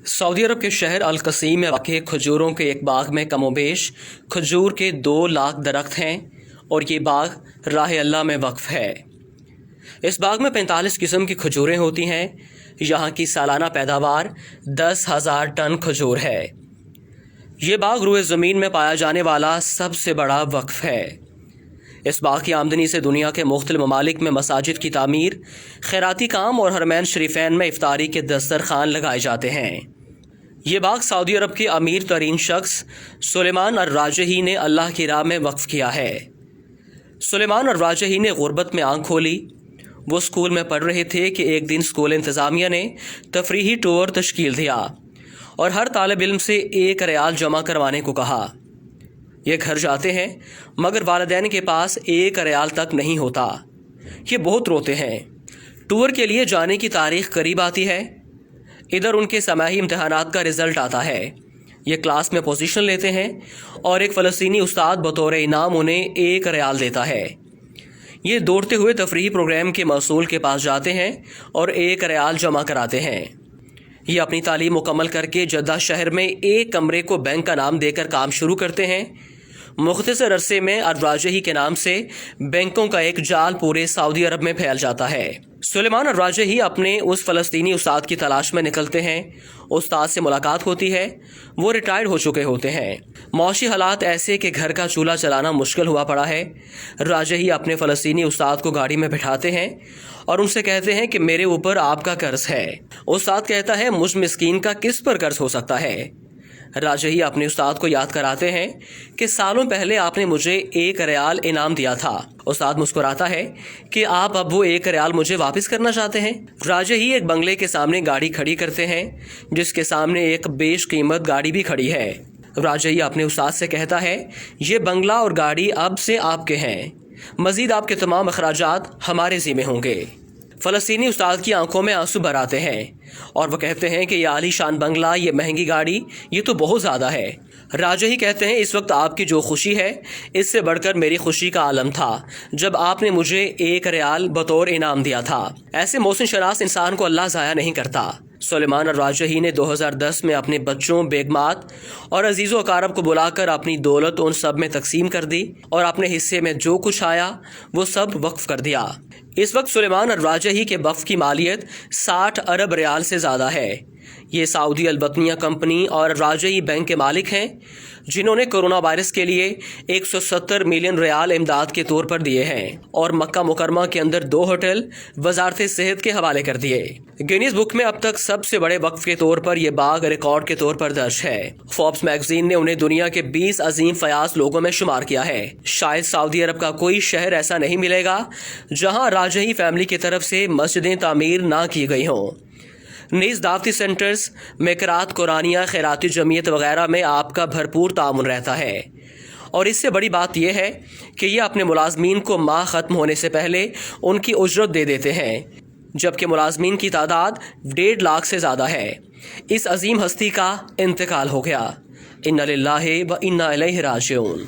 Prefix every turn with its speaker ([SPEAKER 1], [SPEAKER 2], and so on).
[SPEAKER 1] Saudi अरब के शहर अल-कसीम में वाक़ खजूरों के एक बाग में कमोबेश खजूर के 2 लाख दरख्त हैं और ये बाग राह अल्लाह में वक्फ है। इस बाग में 45 किस्म की खजूरें होती हैं। यहाँ की सालाना पैदावार 10,000 टन खजूर है। ये बाग रुए ज़मीन में पाया जाने वाला सबसे बड़ा वक्फ है। इस बाग की आमदनी से दुनिया के मुख्तलिफ ममालिक में मसाजिद की तामीर, खैराती काम और हरमैन शरीफैन में इफ्तारी के दस्तरखान लगाए जाते हैं। ये बाग सऊदी अरब के अमीर तरीन शख्स सुलेमान अर-राजही ने अल्लाह की राह में वक्फ किया है। सुलेमान अर-राजही ने गुर्बत में आंख खोली। वो स्कूल में पढ़ रहे थे कि एक दिन स्कूल इंतज़ामिया ने तफरीही टूर तश्कील दिया और हर तालिब इल्म से 1 रियाल जमा करवाने को कहा। ये घर जाते हैं मगर वालिदैन के पास 1 रियाल तक नहीं होता। ये बहुत रोते हैं। टूर के लिए जाने की तारीख करीब आती है। इधर उनके समाही इम्तहानात का रिज़ल्ट आता है। ये क्लास में पोजीशन लेते हैं और एक फ़लस्तीनी उस्ताद बतौर इनाम उन्हें 1 रियाल देता है। ये दौड़ते हुए तफरीही प्रोग्राम के मसूल के पास जाते हैं और 1 रियाल जमा कराते हैं। ये अपनी तालीम मुकम्मल करके जद्दा शहर में एक कमरे को बैंक का नाम देकर काम शुरू करते हैं। मुख्तसर अरसे में अर-राजही के नाम से बैंकों का एक जाल पूरे सऊदी अरब में फैल जाता है। सुलेमान अर-राजही अपने उस फ़लस्तीनी उस्ताद की तलाश में निकलते हैं। उस्ताद से मुलाकात होती है। वो रिटायर्ड हो चुके होते हैं। मौशी हालात ऐसे कि घर का चूल्हा चलाना मुश्किल हुआ पड़ा है। राजही अपने फ़लस्तीनी उस्ताद को गाड़ी में बिठाते हैं और उनसे कहते हैं कि मेरे ऊपर आपका कर्ज है। उस्ताद कहता है, मुझ मिस्कीन का किस पर कर्ज हो सकता है। राजही अपने उस्ताद को याद कराते हैं कि सालों पहले आपने मुझे 1 रियाल इनाम दिया था। उस्ताद मुस्कुराता है कि आप अब वो 1 रियाल मुझे वापस करना चाहते हैं। राजही एक बंगले के सामने गाड़ी खड़ी करते हैं जिसके सामने एक बेशकीमत गाड़ी भी खड़ी है। राजही अपने उस्ताद से कहता है, ये बंगला और गाड़ी अब से आपके हैं। मजीद आपके तमाम अखराजात हमारे ज़िम्मे होंगे। फ़लस्तीनी उस्ताद की आंखों में आंसू भर आते हैं और वो कहते हैं कि ये आलीशान बंगला, ये महंगी गाड़ी, ये तो बहुत ज़्यादा है। राजही कहते हैं, इस वक्त आपकी जो खुशी है इससे बढ़कर मेरी खुशी का आलम था जब आपने मुझे 1 रियाल बतौर इनाम दिया था। ऐसे मौसिन शनास इंसान को अल्लाह ज़ाया नहीं करता। सुलेमान अर-राजही ने 2010 में अपने बच्चों, बेगमात और अजीज़ो अकारब को बुलाकर अपनी दौलत उन सब में तकसीम कर दी और अपने हिस्से में जो कुछ आया वो सब वक्फ कर दिया। इस वक्त सुलेमान अर-राजही के वक्फ की मालियत 60 अरब रियाल से ज़्यादा है। ये सऊदी अल-बतनिया कंपनी और राजही बैंक के मालिक हैं जिन्होंने कोरोना वायरस के लिए 170 मिलियन रियाल इमदाद के तौर पर दिए हैं और मक्का मुकरमा के अंदर 2 होटल वजारत सेहत के हवाले कर दिए। गिनीज बुक में अब तक सबसे बड़े वक्फ के तौर पर यह बाग रिकॉर्ड के तौर पर दर्ज है। फोर्ब्स मैगजीन ने उन्हें दुनिया के 20 अजीम फयाज लोगों में शुमार किया है। शायद सऊदी अरब का कोई शहर ऐसा नहीं मिलेगा जहाँ राजही फैमिली की तरफ से मस्जिदें तामीर ना की गई हों। नीज़ दावती सेंटर्स, मेकरात, कुरानिया, खैराती जमीयत वगैरह में आपका भरपूर ताउन रहता है। और इससे बड़ी बात यह है कि ये अपने मुलाजमीन को माह ख़त्म होने से पहले उनकी उजरत दे देते हैं, जबकि मुलाजमीन की तादाद 1.5 लाख से ज़्यादा है। इस अजीम हस्ती का इंतकाल हो गया। इन्ना लिल्लाहि व इन्ना इलैहि राजिऊन।